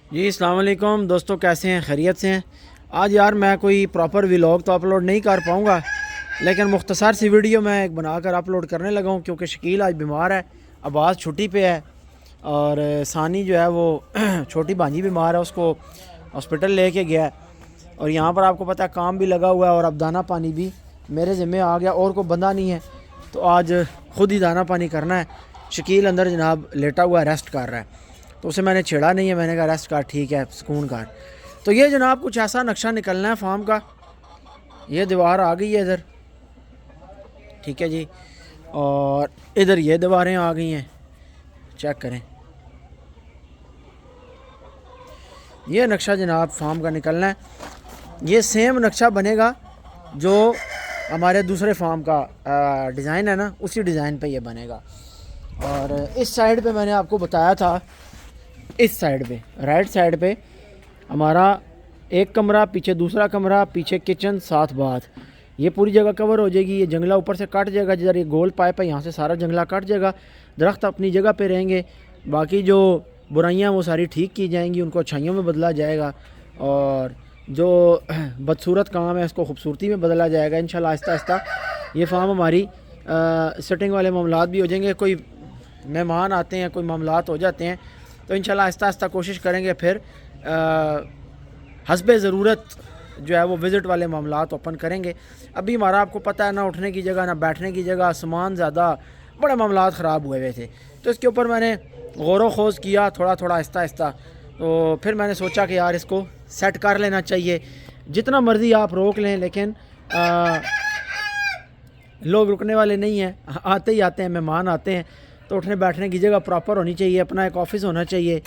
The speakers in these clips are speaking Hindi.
जी अस्सलाम वालेकुम दोस्तों, कैसे हैं? खैरियत से हैं? आज यार मैं कोई प्रॉपर व्लॉग तो अपलोड नहीं कर पाऊँगा, लेकिन मुख्तसर सी वीडियो मैं एक बनाकर अपलोड करने लगा हूँ क्योंकि शकील आज बीमार है, अब्बास छुट्टी पे है और सानी जो है वो छोटी भांजी बीमार है, उसको हॉस्पिटल लेके गया है। और यहाँ पर आपको पता है काम भी लगा हुआ है और अब दाना पानी भी मेरे ज़िम्मे आ गया और कोई बंदा नहीं है, तो आज ख़ुद ही दाना पानी करना है। शकील अंदर जनाब लेटा हुआ रेस्ट कर रहा है, तो उसे मैंने छेड़ा नहीं है, मैंने कहा रेस्ट कर, ठीक है, सुकून कर। तो ये जनाब कुछ ऐसा नक्शा निकलना है फार्म का। ये दीवार आ गई है इधर, ठीक है जी, और इधर ये दीवारें आ गई हैं, चेक करें। ये नक्शा जनाब फार्म का निकलना है। ये सेम नक्शा बनेगा जो हमारे दूसरे फार्म का डिज़ाइन है ना, उसी डिज़ाइन पे ये बनेगा। और इस साइड पे मैंने आपको बताया था, इस साइड पे राइट साइड पे हमारा एक कमरा, पीछे दूसरा कमरा, पीछे किचन, साथ बाथ, ये पूरी जगह कवर हो जाएगी। ये जंगला ऊपर से कट जाएगा, जिधर ये गोल पाइप है यहाँ से सारा जंगला कट जाएगा, दरख्त अपनी जगह पे रहेंगे, बाकी जो बुराइयाँ वो सारी ठीक की जाएंगी, उनको अच्छाइयों में बदला जाएगा, और जो बदसूरत काम है उसको खूबसूरती में बदला जाएगा इंशाल्लाह। आहिस्ता आहिस्ता ये फार्म हमारी सेटिंग वाले मामलात भी हो जाएंगे। कोई मेहमान आते हैं, कोई मामलात हो जाते हैं, तो इंशाल्लाह आहिस्ता आहिस्ता कोशिश करेंगे फिर हस्बे ज़रूरत जो है वो विज़िट वाले मामलात ओपन करेंगे। अभी हमारा आपको पता है ना उठने की जगह ना बैठने की जगह, सामान ज़्यादा, बड़े मामलात ख़राब हुए हुए थे, तो इसके ऊपर मैंने गौर खोज किया थोड़ा थोड़ा आहिस्ता आहिस्ता। तो फिर मैंने सोचा कि यार इसको सेट कर लेना चाहिए। जितना मर्ज़ी आप रोक लें, लेकिन लोग रुकने वाले नहीं हैं, आते ही आते हैं, मेहमान आते हैं, तो उठने बैठने की जगह प्रॉपर होनी चाहिए, अपना एक ऑफ़िस होना चाहिए।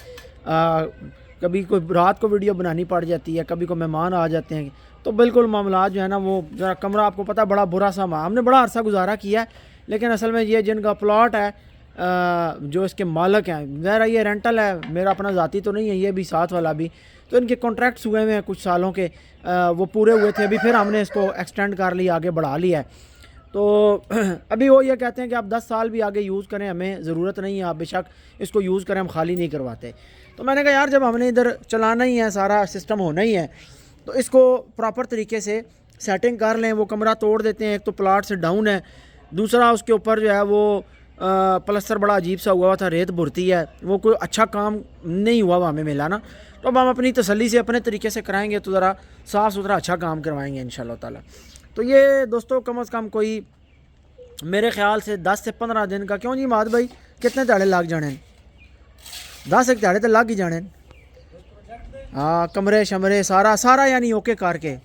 कभी कोई रात को वीडियो बनानी पड़ जाती है, कभी कोई मेहमान आ जाते हैं, तो बिल्कुल मामला जो है ना वो जरा कमरा आपको पता है बड़ा बुरा सा, हमने बड़ा अरसा गुजारा किया है, लेकिन असल में ये जिनका प्लॉट है जो इसके मालिक हैं, ज़रा ये रेंटल है, मेरा अपना ज़ाती तो नहीं है, ये भी साथ वाला भी, तो इनके कॉन्ट्रैक्ट्स हुए हुए हैं कुछ सालों के, वो पूरे हुए थे, अभी फिर हमने इसको एक्सटेंड कर लिया, आगे बढ़ा लिया है। तो अभी वो ये कहते हैं कि आप 10 साल भी आगे यूज़ करें, हमें ज़रूरत नहीं है, आप बेशक इसको यूज़ करें, हम खाली नहीं करवाते। तो मैंने कहा यार जब हमने इधर चलाना ही है, सारा सिस्टम होना ही है, तो इसको प्रॉपर तरीके से सेटिंग कर लें। वो कमरा तोड़ देते हैं, एक तो प्लाट से डाउन है, दूसरा उसके ऊपर जो है वो प्लस्तर बड़ा अजीब सा हुआ था, रेत भुरती है, वो कोई अच्छा काम नहीं हुआ हमें मिला ना, तो अब हम अपनी तसल्ली से अपने तरीके से कराएंगे, तो ज़रा साफ़ सुथरा अच्छा काम करवाएंगे इंशाल्लाह ताला। तो ये दोस्तों कम से कम कोई मेरे ख्याल से 10 से 15 दिन का, क्यों जी माद भाई, कितने ध्याड़े लग जाने? 10 एक ध्याड़े तो लग ही जाने। हाँ, कमरे शमरे सारा सारा यानी ओके करके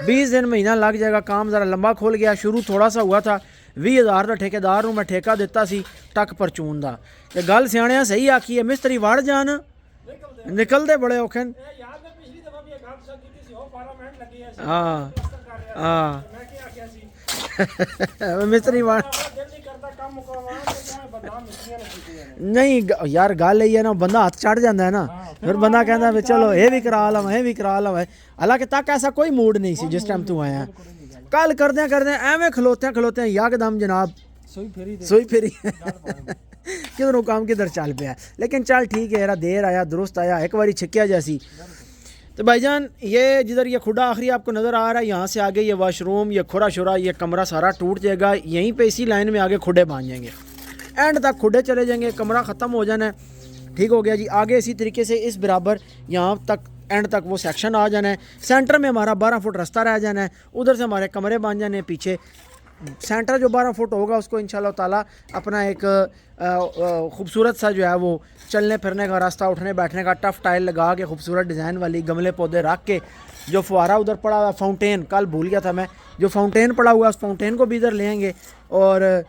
20 दिन महीना लग जाएगा। काम ज़रा लंबा खोल गया, शुरू थोड़ा सा हुआ था, 20,000 का ठेकेदार मैं ठेका दिता सी टक परचून दा, ते गल सियाणिया सही आखी है, मिस्त्री वड़ जान निकलते बड़े औखे। हाँ हाँ मिस्त्री वड़ नहीं यार, गल यही है ना, बंदा हाथ चढ़ जाता है ना, फिर बंदा कहता है चलो ये भी करा लव, ये भी करा लव। हालांकि तक ऐसा कोई मूड नहीं सी जिस टाइम तू आया, कल करदे करदे एवें खलोते खलोते यकदम जनाब सोई फेरी किधरों काम किधर चल पाया। लेकिन चल ठीक है यार, देर आया दुरुस्त आया, एक बारी छिक्या जैसी। तो भाईजान ये जिधर ये खुदा आखिरी आपको नज़र आ रहा है, यहाँ से आगे ये वाशरूम, ये खुरा शुरा, ये कमरा सारा टूट जाएगा, यहीं पे इसी लाइन में आगे खुडे बांध जाएंगे, एंड तक खुडे चले जाएंगे, कमरा ख़त्म हो जाना है। ठीक हो गया जी। आगे इसी तरीके से इस बराबर यहाँ तक एंड तक वो सेक्शन आ जाना है, सेंटर में हमारा 12 फुट रास्ता रह जाना है, उधर से हमारे कमरे बन जाने हैं, पीछे सेंटर जो 12 फुट होगा उसको इंशाल्लाह ताला अपना एक खूबसूरत सा जो है वो चलने फिरने का रास्ता, उठने बैठने का, टफ टाइल लगा के खूबसूरत डिज़ाइन वाली, गमले पौधे रख के, जो फुहारा उधर पड़ा हुआ फाउंटेन, कल भूल गया था मैं, जो फाउंटेन पड़ा हुआ उस फाउंटेन को भी इधर ले आएंगे, और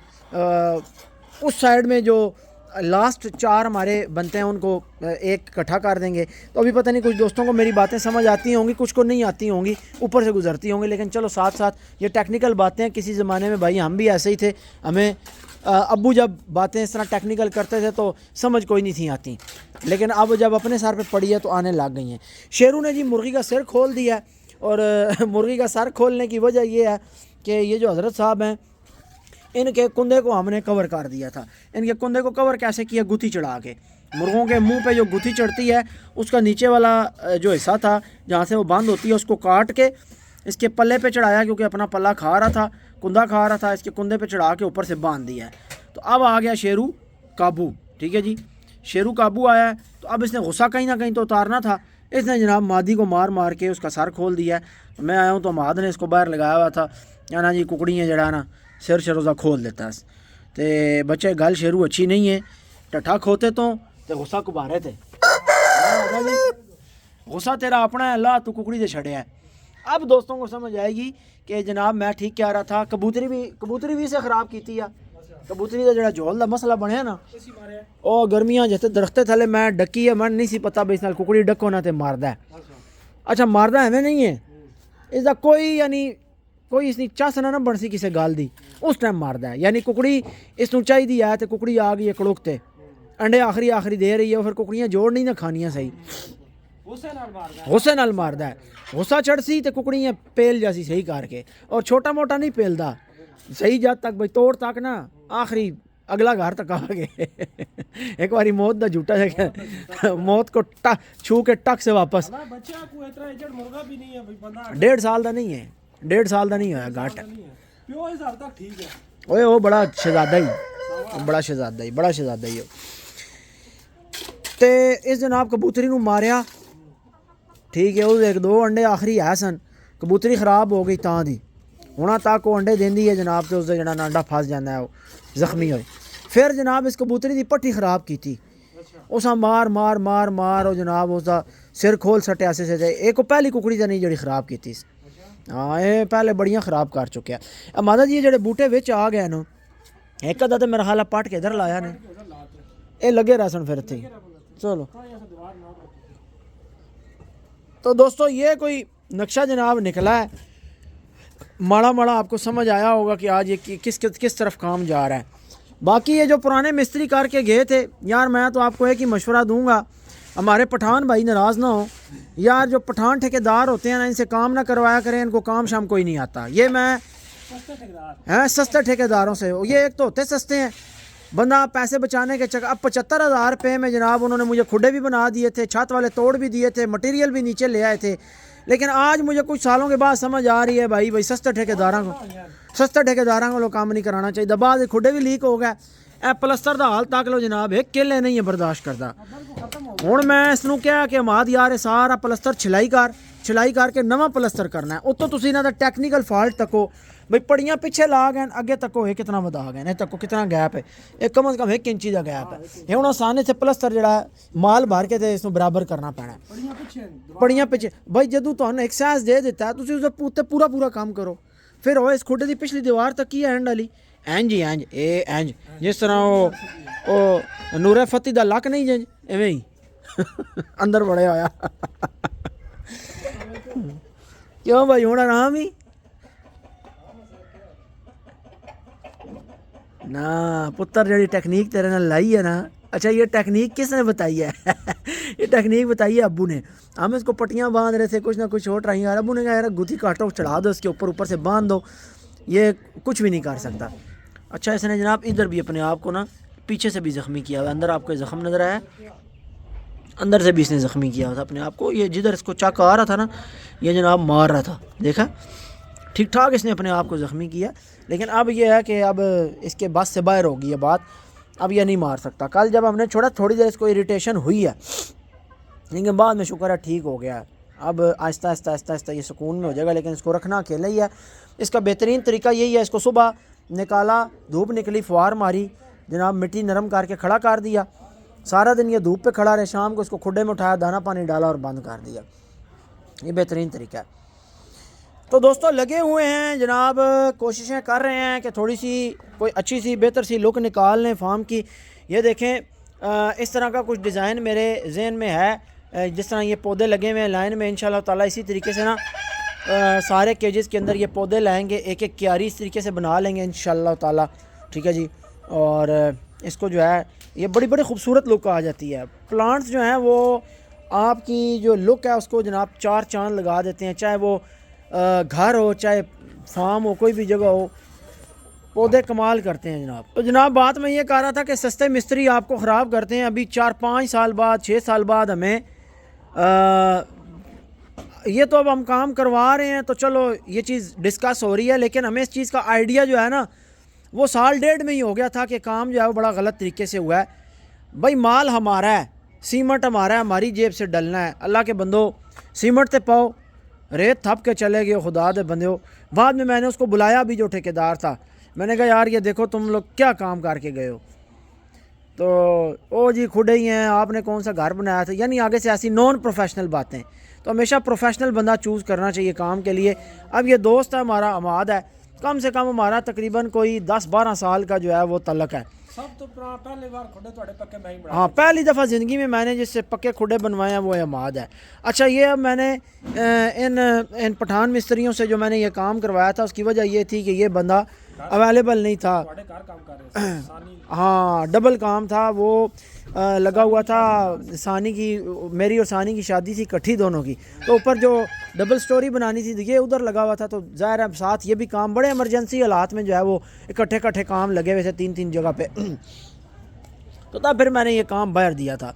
उस साइड में जो लास्ट 4 हमारे बनते हैं उनको एक इकट्ठा कर देंगे। तो अभी पता नहीं कुछ दोस्तों को मेरी बातें समझ आती होंगी, कुछ को नहीं आती होंगी, ऊपर से गुजरती होंगी, लेकिन चलो साथ साथ ये टेक्निकल बातें हैं। किसी ज़माने में भाई हम भी ऐसे ही थे, हमें अब्बू जब बातें इस तरह टेक्निकल करते थे तो समझ कोई नहीं थी आती, लेकिन अब जब अपने सर पे पड़ी है तो आने लग गई हैं। शेरू ने जी मुर्गी का सिर खोल दिया है, और मुर्गी का सर खोलने की वजह ये है कि ये जो हज़रत साहब हैं, इनके कुंदे को हमने कवर कर दिया था। इनके कुंदे को कवर कैसे किया? गुत्थी चढ़ा के। मुर्गों के मुंह पे जो गुत्थी चढ़ती है उसका नीचे वाला जो हिस्सा था जहाँ से वो बंद होती है उसको काट के इसके पल्ले पे चढ़ाया, क्योंकि अपना पल्ला खा रहा था, कुंदा खा रहा था, इसके कुंदे पे चढ़ा के ऊपर से बांध दिया है। तो अब आ गया शेरू काबू। ठीक है जी, शेरू काबू आया है। तो अब इसने गुस्सा कहीं ना कहीं तो उतारना था। इसने जनाब मादी को मार मार के उसका सर खोल दिया है। तो मैं आया हूँ तो माद ने इसको बाहर लगाया हुआ था, या ना जी कुकड़ियाँ जड़ा ना सिर शरोजा खोल देता है। तो बच्चे गल शेरू अच्छी नहीं है, टट्ठा खोते तो गुस्सा कुबारे थे। गुस्सा तेरा अपना है, अल्लाह तू कुकड़ी से छड़े है। अब दोस्तों को समझ आएगी कि जनाब मैं ठीक कह रहा था। कबूतरी भी इसे ख़राब की थी। कबूतरी का जड़ा झोल का मसला बनया ना, और गर्मियाँ जैसे दरख्ते थले मैं डकी है, मन नहीं सी पता भी इस नाल कुकड़ी डको ना तो मारदा है। अच्छा मारदा एवं नहीं है, इसका कोई यानी कोई इसकी चस ना बन सी किसी गल दी, उस टाइम मारदा है। यानी कुकड़ी इसनू चाहिदी है तो कुकड़ी आ गई है कड़ुकते, अंडे आखिरी दे रही है, फिर कुकड़ियाँ जोड़ नहीं ना खानियाँ सही, गुस्से नाल मारदा है। गुस्सा चढ़ सी तो कुकड़ियाँ पेल जासी सही करके, और छोटा मोटा नहीं पेलदा सही जद तक भाई तोड़ तक ना आखिरी अगला घर तक आ गए। एक बारी मौत का झूठा है, मौत को छू के टक से वापस। 1.5 साल का नहीं है, 1.5 साल का नहीं होया घट। ओए वो बड़ा शहजादा ही, बड़ा शहजादा ही। ते इस जनाब कबूतरी नू मारिया। ठीक है, उस 1-2 अंडे आखिरी है सन, कबूतरी खराब हो गई तां दी हुणा तक वो अंडे देंदी है जनाब, तो उसका जड़ा अंडा फस जाता है, वो जख्मी होए। फिर जनाब इस कबूतरी की पट्टी खराब की थी, उस मार मार मार मार और जनाब उसका सिर खोल सटे से। एक पहली कुकड़ी तो नहीं जी खराब की थी। हाँ ये पहले बड़ियाँ खराब कर चुके हैं। माता जी जेडे बूटे विच आ गए न, एक अद्धा तो मेरा ख्याल पट के इधर लाया ने, ये लगे रह सन फिर थे। चलो तो दोस्तों ये कोई नक्शा जनाब निकला है, माड़ा आपको समझ आया होगा कि आज ये किस तरफ काम जा रहा है। बाकी ये जो पुराने मिस्त्री करके गए थे यार, मैं तो आपको एक ही मशवरा दूंगा, हमारे पठान भाई नाराज़ ना हो यार, जो पठान ठेकेदार होते हैं ना, इनसे काम ना करवाया करें, इनको काम शाम कोई नहीं आता। ये मैं सस्ते ठेकेदारों से, ये एक तो होते सस्ते हैं, बंदा पैसे बचाने के चक्कर। अब 75,000 रुपये में जनाब उन्होंने मुझे खुडे भी बना दिए थे, छत वाले तोड़ भी दिए थे, मटेरियल भी नीचे ले आए थे। लेकिन आज मुझे कुछ सालों के बाद समझ आ रही है भाई सस्ते ठेकेदारों को काम नहीं कराना चाहिए। बाद खुडे भी लीक हो गए, ए प्लस्तर का हाल तक लो जनाब, एक केले नहीं है बर्दाश्त करता। हुण मैं इसनूं क्या कि माद यार सारा प्लस्तर छिलाई करके नवा प्लस्तर करना है। उत्तों तुसीं इन्हां दा टैक्नीकल फॉल्ट तको भाई, पड़ियाँ पिछे ला गए, अगे तको ये कितना वधा गए ने, तको कितना गैप है, एक कम से कम 1 इंची का गैप है। ये हुण आसानी से प्लस्तर जड़ा माल भर के ते इसनूं बराबर करना पैना। पड़ियाँ पिछे भाई जदों तुहानूं एक साइज दे दिता है, तुसीं उसदे उत्ते पूरा काम करो। फिर हो इस खुडे की पिछली दीवार तक ही एंड वाली इंज जिस तरह वो नूरे फती दा लक नहीं जिंज इवें ही अंदर बड़े होया। क्यों भाई हुण आराम ही ना पुत्र, जड़ी टेक्निक तेरे नाल लाई है ना। अच्छा ये टेक्निक किसने बताई है? ये टेक्निक बताई है अब्बू ने। हम इसको पट्टियाँ बांध रहे थे, कुछ ना कुछ हो ट्राई यार, अब्बू ने कहा यार गुत्थी काटो चढ़ा दो इसके ऊपर से बांध दो, ये कुछ भी नहीं कर सकता। अच्छा इसने जनाब इधर भी अपने आप को ना पीछे से भी ज़ख्मी किया हुआ, अंदर आपको ज़ख्म नज़र आया, अंदर से भी इसने ज़ख्मी किया हुआ था अपने आप को। ये जिधर इसको चाक आ रहा था ना, ये जनाब मार रहा था, देखा ठीक ठाक इसने अपने आप को ज़ख्मी किया। लेकिन अब यह है कि अब इसके बस से बाहर होगी ये बात, अब यह नहीं मार सकता। कल जब हमने छोड़ा थोड़ी देर इसको इरिटेशन हुई है, लेकिन बाद में शुक्र है ठीक हो गया है। अब आहिस्ता आहिस्ता ये सुकून में हो जाएगा। लेकिन इसको रखना अकेला ही है। इसका बेहतरीन तरीका यही है, इसको सुबह निकाला, धूप निकली, फुहार मारी, जनाब मिट्टी नरम करके खड़ा कर दिया, सारा दिन ये धूप पे खड़ा रहे, शाम को इसको खुडे में उठाया, दाना पानी डाला और बंद कर दिया। ये बेहतरीन तरीका है। तो दोस्तों लगे हुए हैं जनाब, कोशिशें कर रहे हैं कि थोड़ी सी कोई अच्छी सी बेहतर सी लुक निकाल लें फार्म की। ये देखें इस तरह का कुछ डिज़ाइन मेरे जहन में है, जिस तरह ये पौधे लगे हुए हैं लाइन में, इंशाल्लाह ताला इसी तरीके से ना सारे केजेस के अंदर ये पौधे लाएंगे, एक एक क्यारी इस तरीके से बना लेंगे इंशाल्लाह ताला, ठीक है जी। और इसको जो है ये बड़ी खूबसूरत लुक आ जाती है। प्लांट्स जो हैं वो आपकी जो लुक है उसको जनाब 4 चांद लगा देते हैं, चाहे वो घर हो, चाहे फार्म हो, कोई भी जगह हो। पौधे कमाल करते हैं जनाब। तो जनाब बात मैं ये कह रहा था कि सस्ते मिस्त्री आपको ख़राब करते हैं। अभी 4-5 साल बाद 6 साल बाद हमें ये तो अब हम काम करवा रहे हैं तो चलो ये चीज़ डिस्कस हो रही है, लेकिन हमें इस चीज़ का आइडिया जो है ना वो साल डेढ़ में ही हो गया था कि काम जो है वो बड़ा गलत तरीके से हुआ है। भाई माल हमारा है, सीमेंट हमारा है, हमारी जेब से डलना है। अल्लाह के बंदो सीमेंट ते पाओ, रेत थप के चले गए खुदा दे बंदे हो। बाद में मैंने उसको बुलाया भी जो ठेकेदार था, मैंने कहा यार ये देखो तुम लोग क्या काम करके गए हो। तो ओ जी खुदे ही हैं, आपने कौन सा घर बनाया था, यानी आगे से ऐसी नॉन प्रोफेशनल बातें। तो हमेशा प्रोफेशनल बंदा चूज़ करना चाहिए काम के लिए। अब ये दोस्त है हमारा अमाद है, कम से कम हमारा तकरीबन कोई 10-12 साल का जो है वो तलक है। सब तो पहली बार खुडे थोड़े पक्के मैं ही बना। हाँ पहली दफ़ा ज़िंदगी में मैंने जिससे पक्के खुडे बनवाए हैं वो अमाद है। अच्छा ये अब मैंने इन पठान मिस्त्रियों से जो मैंने ये काम करवाया था उसकी वजह ये थी कि ये बंदा अवेलेबल नहीं था। काम कर रहे सानी। हाँ डबल काम था वो लगा हुआ था। सानी की, मेरी और सानी की शादी थी इकट्ठी दोनों की, तो ऊपर जो डबल स्टोरी बनानी थी ये उधर लगा हुआ था। तो ज़ाहिर है साथ ये भी काम, बड़े इमरजेंसी हालात में जो है वो इकट्ठे काम लगे हुए थे 3-3 जगह पे। तो तब फिर मैंने ये काम बाहर दिया था।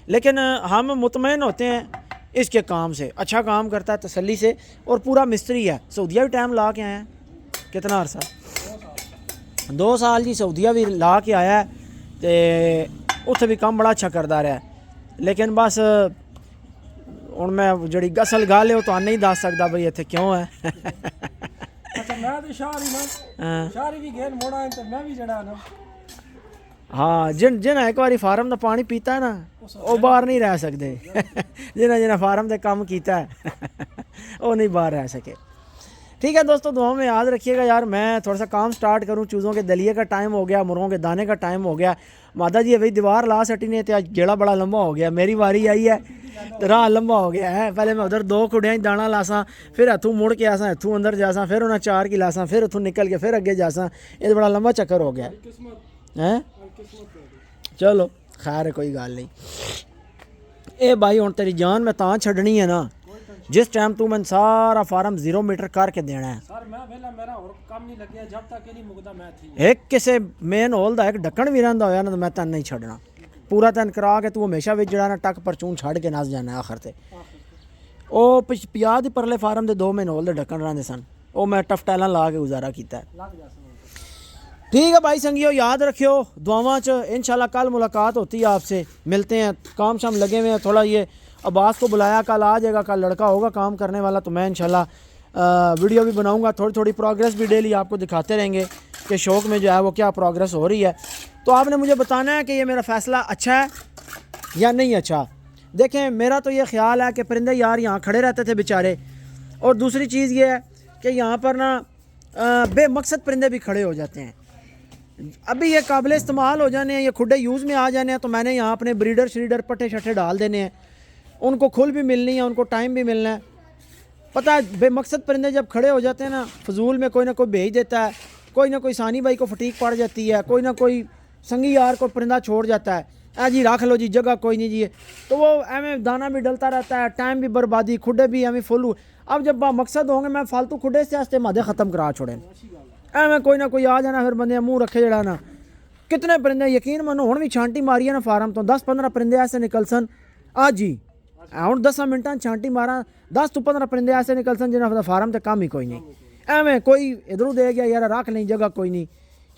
लेकिन हम मुतमईन होते हैं इसके काम से, अच्छा काम करता है तसल्ली से, और पूरा मिस्त्री है। सऊदीया भी टाइम ला के आया है, कितना अरसा 2 साल जी सऊदीया भी ला के आया है, तो उत्थे भी काम बड़ा अच्छा करता रहा। लेकिन बस हुण मैं जिहड़ी असल गल है वो तो नहीं दस सकदा बई इत्थे क्यों है। अच्छा मैं तो शाहरी ना शाहरी भी गेन मोड़ा है, तो मैं भी जड़ा ना हाँ जिन्हें एक बारी फार्म का पानी पीता है ना वो बाहर नहीं रह सकते। जिन्हें फार्म का काम किया है वो नहीं बाहर रह सके। ठीक है दोस्तों, दुआओं में याद रखिएगा। यार मैं थोड़ा सा काम स्टार्ट करूं, चूज़ों के दलिए का टाइम हो गया, मुर्गों के दाने का टाइम हो गया। माता जी अभी दीवार ला सटी ने, तो गेड़ा बड़ा लंबा हो गया। मेरी बारी आई है तो राह लंबा हो गया है। पहले मैं उधर 2 कुड़ियाँ दाना लासा, फिर हथों मुड़ के आसा, हथों अंदर जासा, फिर उन्हें 4 की लासा, फिर हथों निकल के फिर अगे जासा। ये बड़ा लंबा चक्कर हो गया है। चलो खैर है, कोई गल नहीं। ए भाई हुण तेरी जान मैं तां छड्डनी है ना जिस टाइम तू मैं सारा फार्म 0 मीटर करके देना है। सर मैं वेला मेरा और काम नहीं लगे जब तक नहीं मुकदा मैं थी। एक किसे मेन होल दा एक ढक्कन भी रहिंदा होया ना तो मैं तैन नहीं छड्डना। पूरा तैन करा के तू हमेशा विच जड़ा ना टक परचून छड़ के नस जाना आखिर ते। ओ 50 दे परले फार्म दे 2 मेन होल दे ढक्कन रहंदे सन, ओ मैं टफ टाइलां ला के गुजारा कीता है। ठीक है भाई संगियो, याद रखियो दुआवां च। इंशाल्लाह कल मुलाकात होती है आपसे, मिलते हैं। काम शाम लगे हुए हैं थोड़ा, ये अब्बास को बुलाया, कल आ जाएगा, कल लड़का होगा काम करने वाला, तो मैं इंशाल्लाह वीडियो भी बनाऊंगा। थोड़ी प्रोग्रेस भी डेली आपको दिखाते रहेंगे कि शौक़ में जो है वो क्या प्रोग्रेस हो रही है। तो आपने मुझे बताना है कि ये मेरा फ़ैसला अच्छा है या नहीं अच्छा। देखें मेरा तो ये ख्याल है कि परिंदे यार यहाँ खड़े रहते थे बेचारे, और दूसरी चीज़ ये है कि यहाँ पर ना बेमकसद परिंदे भी खड़े हो जाते हैं। अभी ये काबिल इस्तेमाल हो जाने हैं, ये खुडे यूज़ में आ जाने हैं, तो मैंने यहाँ अपने ब्रीडर श्रीडर पट्टे शट्टे डाल देने हैं। उनको खुल भी मिलनी है, उनको टाइम भी मिलना है। पता है बेमकसद परिंदे जब खड़े हो जाते हैं ना, फजूल में कोई ना कोई भेज देता है, कोई ना कोई सानी भाई को फटीक पड़ जाती है, कोई ना कोई संगी यार को परिंदा छोड़ जाता है, जी रख लो जी, जगह कोई नहीं जी, तो वो एवं दाना भी डलता रहता है, टाइम भी बर्बादी, खुडे भी एवं फुल। अब जब मकसद होंगे मैं फालतू खुडे से आस्ते मादे ख़त्म करा छोड़े, एवं कोई ना कोई आ जाना, फिर बंदे मुँह रखे जड़ा ना। कितने परिंदे यकीन मनो हुण भी छांटी मारी है ना फार्म तो 10-15 परिंदे ऐसे निकल सन आज ही, हुण 10 मिनटां छांटी मारा 10 तो 15 परिंदे ऐसे निकल सन जिन्होंने फार्म तो काम ही कोई नहीं। एवं कोई इधरों दे गया यार रख नहीं, जगह कोई नहीं,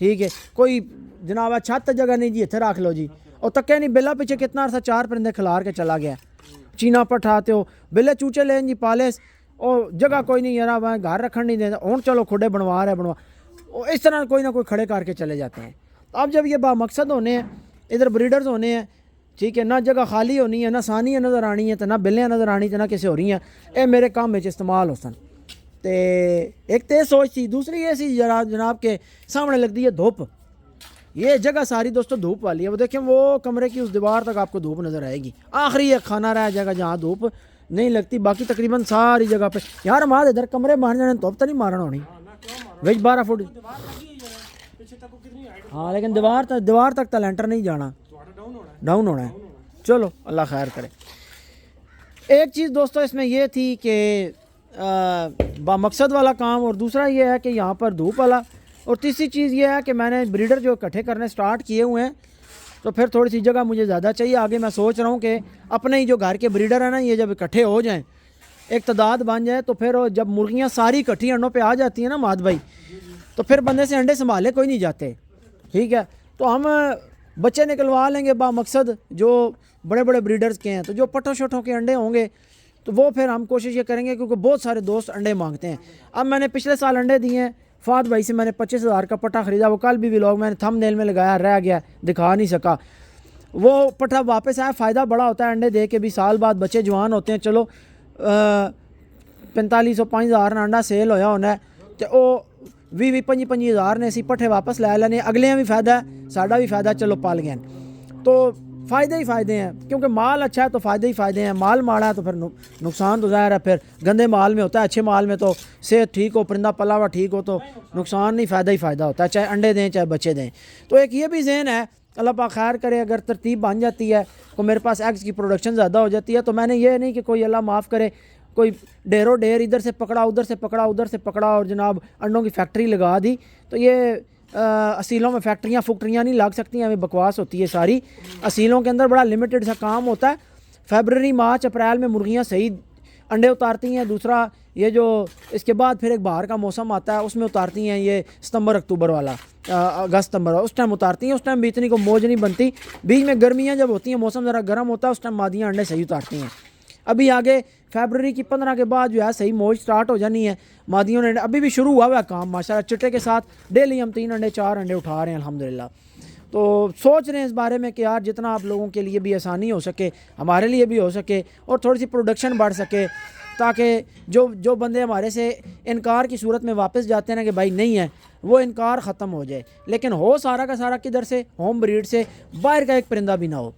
ठीक है, कोई जनाब छत जगह नहीं जी इतने रख लो जी, और तक्के नहीं बिल्ला पीछे कितना अरसा 4 परिंदे खिलार के चला गया। चीना पठाते हो बिल्ले चूचे लेन जी पालेस, और जगह कोई नहीं यार वहाँ घर रखन नहीं देता, हूँ चलो खुडे बनवा रहे बनवा, इस तरह कोई ना कोई खड़े करके चले जाते हैं। अब जब ये बामकसद होने हैं, इधर ब्रीडर्स होने हैं, ठीक है, ना जगह खाली होनी है, ना सानियाँ नज़र आनी है, तो ना बिल्लियाँ नज़र आनी, तो ना किसी हो रही हैं, ये मेरे काम में इस्तेमाल हो सन। तो एक तो सोच थी, दूसरी ये सी जनाब के सामने लगती है धूप। ये जगह सारी दोस्तों धूप वाली है, वो देखें वो कमरे की उस दीवार तक आपको धूप नज़र आएगी। आखिरी एक खाना रह जाएगा जहाँ धूप नहीं लगती, बाकी तकरीबन सारी जगह पे यार हमारे इधर कमरे मार जाने धूप तो नहीं मारना होनी विच 12 फुट। हाँ लेकिन दीवार तक तो लेंटर नहीं जाना, डाउन होना है। चलो अल्लाह खैर करे। एक चीज़ दोस्तों इसमें यह थी कि बामकसद वाला काम, और दूसरा ये है कि यहाँ पर धूप वाला, और तीसरी चीज़ ये है कि मैंने ब्रीडर जो इकट्ठे करने स्टार्ट किए हुए हैं, तो फिर थोड़ी सी जगह मुझे ज़्यादा चाहिए। आगे मैं सोच रहा हूँ कि अपने ही जो घर के ब्रीडर हैं ना, ये जब इकट्ठे हो जाएं, एक तादाद बन जाए, तो फिर जब मुर्गियाँ सारी इकट्ठी अंडों पे आ जाती हैं ना माद भाई, तो फिर बंदे से अंडे संभाले कोई नहीं जाते। ठीक है, तो हम बच्चे निकलवा लेंगे बा मकसद जो बड़े बड़े ब्रीडर्स के हैं। तो जो पट्टों शोटों के अंडे होंगे तो वो फिर हम कोशिश ये करेंगे, क्योंकि बहुत सारे दोस्त अंडे मांगते हैं। अब मैंने पिछले साल अंडे दिए हैं, फात भाई से मैंने 25,000 का पट्टा ख़रीदा। वो कल भी व्लॉग मैंने थंबनेल में लगाया, रह गया, दिखा नहीं सका। वो पट्टा वापस आया, फ़ायदा बड़ा होता है अंडे दे के भी। साल बाद बच्चे जवान होते हैं। चलो 4500-5000 अंडा सेल होया होना है, तो वो 20-25 ने असी पट्ठे वापस लै लैने। अगले भी फ़ायदा है, साडा भी फ़ायदा, चलो पल गए। तो फ़ायदे ही फ़ायदे हैं, क्योंकि माल अच्छा है तो फ़ायदे ही फ़ायदे हैं। माल माड़ा है तो फिर नुकसान तो ज़ाहिर है। फिर गंदे माल में होता है, अच्छे माल में तो सेहत ठीक हो, परिंदा पला हुआ ठीक हो, तो नुकसान नहीं, फ़ायदा ही फ़ायदा होता है, चाहे अंडे दें चाहे बच्चे दें। तो एक ये भी ज़हन है, अल्लाह पाक खैर करे, अगर तरतीब बन जाती है तो मेरे पास एग्स की प्रोडक्शन ज़्यादा हो जाती है, तो मैंने ये नहीं कि कोई अल्लाह माफ़ करे कोई ढेरों ढेर इधर से पकड़ा, उधर से पकड़ा, उधर से पकड़ा और जनाब अंडों की फैक्ट्री लगा दी। तो ये असीलों में फैक्ट्रियाँ फुक्ट्रियाँ नहीं लग सकती, हमें बकवास होती है सारी। असीलों के अंदर बड़ा लिमिटेड सा काम होता है। फरवरी मार्च अप्रैल में मुर्गियाँ सही अंडे उतारती हैं। दूसरा ये जो इसके बाद फिर एक बाहर का मौसम आता है, उसमें उतारती हैं, ये सितंबर अक्टूबर वाला, अगस्त सितंबर, उस टाइम उतारती हैं। उस टाइम भी इतनी को मौज नहीं बनती। बीच में गर्मियाँ जब होती हैं, मौसम ज़रा गर्म होता है, उस टाइम मादियाँ अंडे सही उतारती हैं। अभी आगे फरवरी की 15 के बाद जो है सही मौज स्टार्ट हो जानी है। मादियों ने अभी भी शुरू हुआ हुआ काम माशाल्लाह, चिट्टे के साथ डेली हम 3 अंडे 4 अंडे उठा रहे हैं अल्हम्दुलिल्लाह। तो सोच रहे हैं इस बारे में कि यार जितना आप लोगों के लिए भी आसानी हो सके, हमारे लिए भी हो सके, और थोड़ी सी प्रोडक्शन बढ़ सके, ताकि जो बंदे हमारे से इनकार की सूरत में वापस जाते हैं ना कि भाई नहीं है, वो इनकार ख़त्म हो जाए। लेकिन हो सारा का सारा किधर से, होम ब्रीड से, बाहर का एक परिंदा भी ना हो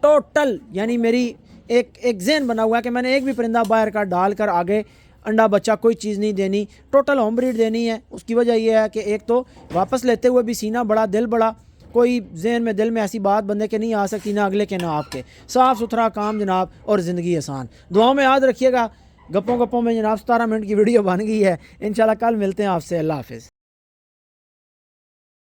टोटल। यानी मेरी एक ज़हन बना हुआ है कि मैंने एक भी परिंदा बाहर का डाल कर आगे अंडा बच्चा कोई चीज़ नहीं देनी, टोटल होम ब्रीड देनी है। उसकी वजह यह है कि एक तो वापस लेते हुए भी सीना बड़ा, दिल बड़ा, कोई जहन में दिल में ऐसी बात बंदे के नहीं आ सकती, ना अगले के ना आपके। साफ़ सुथरा काम जनाब, और ज़िंदगी आसान। दुआओं में याद रखिएगा। गप्पों में जनाब 17 मिनट की वीडियो बन गई है। इंशाल्लाह कल मिलते हैं आपसे। अल्लाह हाफ़िज़।